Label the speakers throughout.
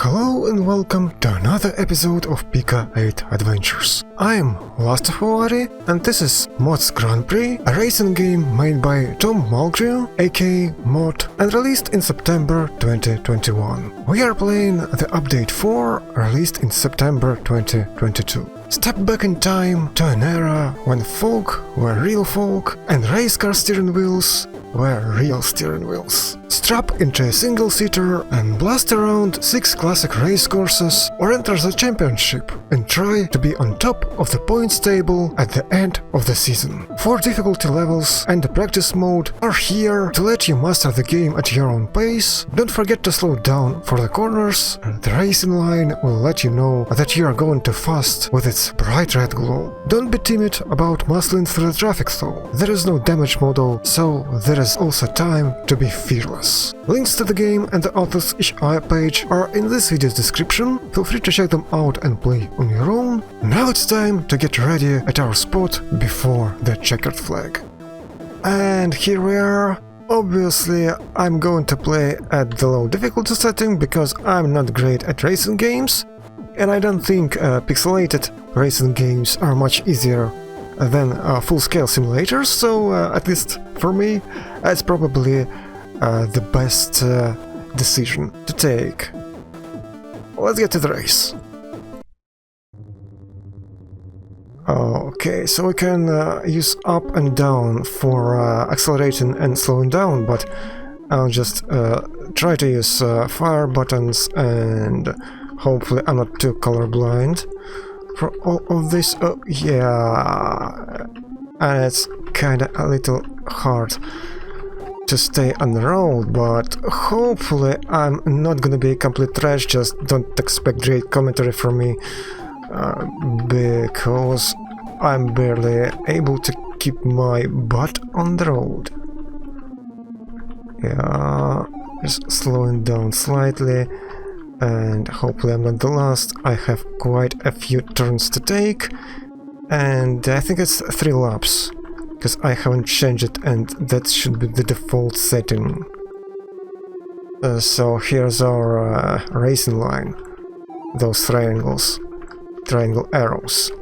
Speaker 1: Hello and welcome to another episode of Pico-8 Adventures. I'm LastofAvari and this is Mot's Grand Prix, a racing game made by Tom Mulgrew AKA Mot and released in September 2021. We are playing the update 4, released in September 2022. Step back in time to an era when folk were real folk and race car steering wheels were real steering wheels. Strap into a single-seater and blast around 6 classic race courses or enter the championship and try to be on top of the points table at the end of the season. 4 difficulty levels and the practice mode are here to let you master the game at your own pace. Don't forget to slow down for the corners, and the racing line will let you know that you are going too fast with its bright red glow. Don't be timid about muscling through the traffic though. There is no damage model, so there is also time to be fearless. Links to the game and the author's HI page are in this video's description. Feel free to check them out and play on your own. Now it's time to get ready at our spot before the checkered flag. And here we are. Obviously, I'm going to play at the low difficulty setting because I'm not great at racing games, and I don't think pixelated racing games are much easier than full-scale simulators, so at least for me, it's probably the best decision to take. Let's get to the race. Okay, so we can use up and down for accelerating and slowing down, but I'll just try to use fire buttons, and hopefully I'm not too colorblind for all of this. Oh yeah, and it's kinda a little hard to stay on the road, but hopefully I'm not gonna be complete trash. Just don't expect great commentary from me because I'm barely able to keep my butt on the road. Yeah, just slowing down slightly, and hopefully I'm not the last. I have quite a few turns to take, and I think it's 3 laps, because I haven't changed it, and that should be the default setting. So here's our racing line, those triangle arrows,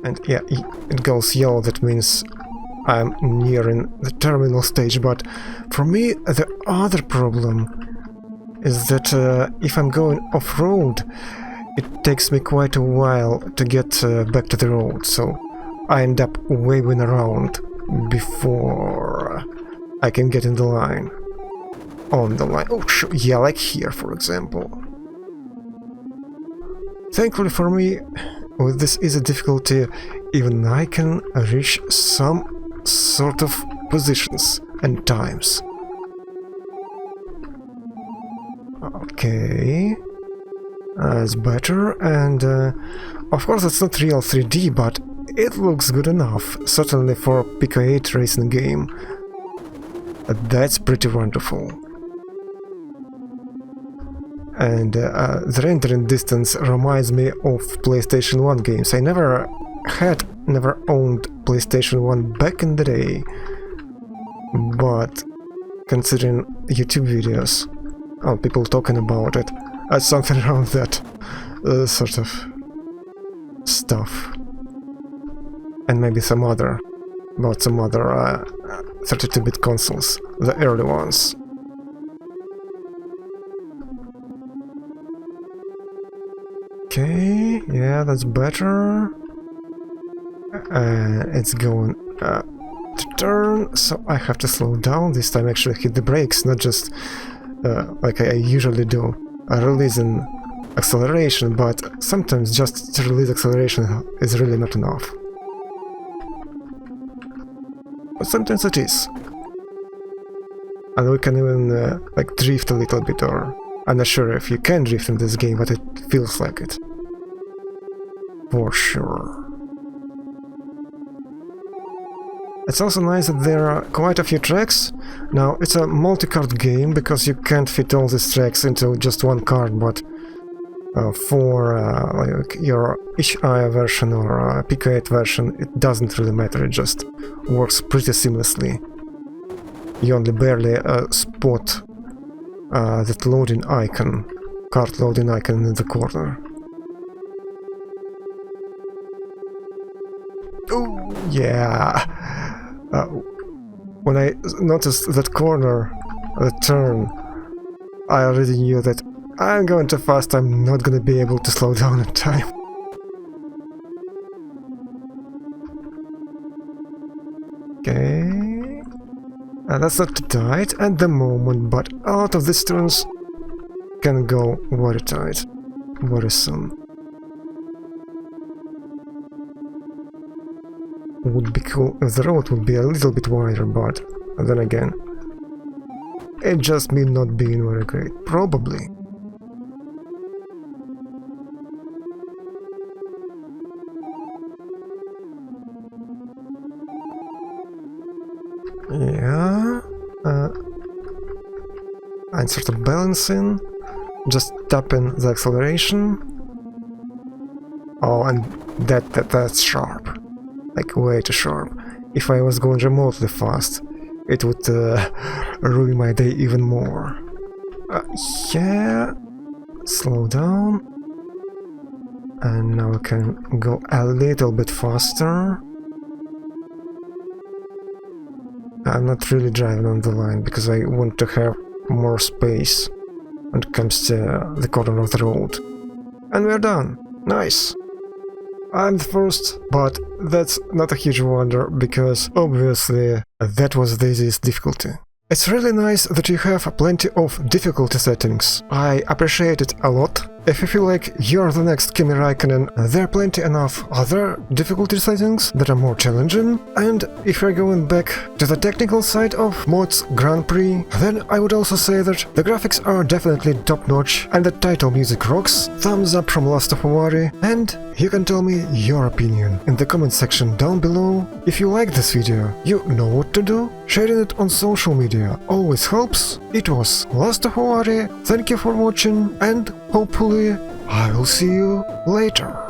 Speaker 1: and yeah, it goes yellow. That means I'm nearing the terminal stage, but for me the other problem is that if I'm going off-road, it takes me quite a while to get back to the road, so I end up waving around before I can get in the line. On the line. Oh, yeah, like here, for example. Thankfully for me, with this easy difficulty, even I can reach some sort of positions and times. Okay, it's better, and of course it's not real 3D, but it looks good enough, certainly for a Pico-8 racing game. That's pretty wonderful. And the rendering distance reminds me of PlayStation 1 games. I never owned PlayStation 1 back in the day, but considering YouTube videos, people talking about it, something around that sort of stuff, and maybe some other 32-bit consoles, the early ones. Okay, yeah, that's better. It's going to turn, so I have to slow down. This time actually hit the brakes, not just like I usually do, releasing acceleration, but sometimes just to release acceleration is really not enough. But sometimes it is. And we can even like drift a little bit, or I'm not sure if you can drift in this game, but it feels like it. For sure. It's also nice that there are quite a few tracks. Now, it's a multi-card game, because you can't fit all these tracks into just one card, but for like your HI version or Pico-8 version, it doesn't really matter, it just works pretty seamlessly. You only barely spot that loading icon cart loading icon in the corner. Oh, yeah. When I noticed that corner, the turn, I already knew that I'm going too fast, I'm not gonna be able to slow down in time. Okay. That's not too tight at the moment, but a lot of these turns can go very tight very soon. Would be cool if the road would be a little bit wider, but then again, it just me not being very great, probably. Yeah, I'm sort of balancing, just tapping the acceleration. Oh, and that's sharp, like way too sharp. If I was going remotely fast, it would ruin my day even more. Yeah, slow down, and now I can go a little bit faster. I'm not really driving on the line because I want to have more space when it comes to the corner of the road. And we're done. Nice. I'm the first, but that's not a huge wonder because obviously that was the easiest difficulty. It's really nice that you have plenty of difficulty settings. I appreciate it a lot. If you feel like you're the next Kimi Raikkonen, there are plenty enough other difficulty settings that are more challenging, and if you're going back to the technical side of Mot's Grand Prix, then I would also say that the graphics are definitely top-notch and the title music rocks. Thumbs up from LastofAvari, and you can tell me your opinion in the comment section down below. If you like this video, you know what to do. Sharing it on social media always helps. It was LastofAvari, thank you for watching, and hopefully I will see you later.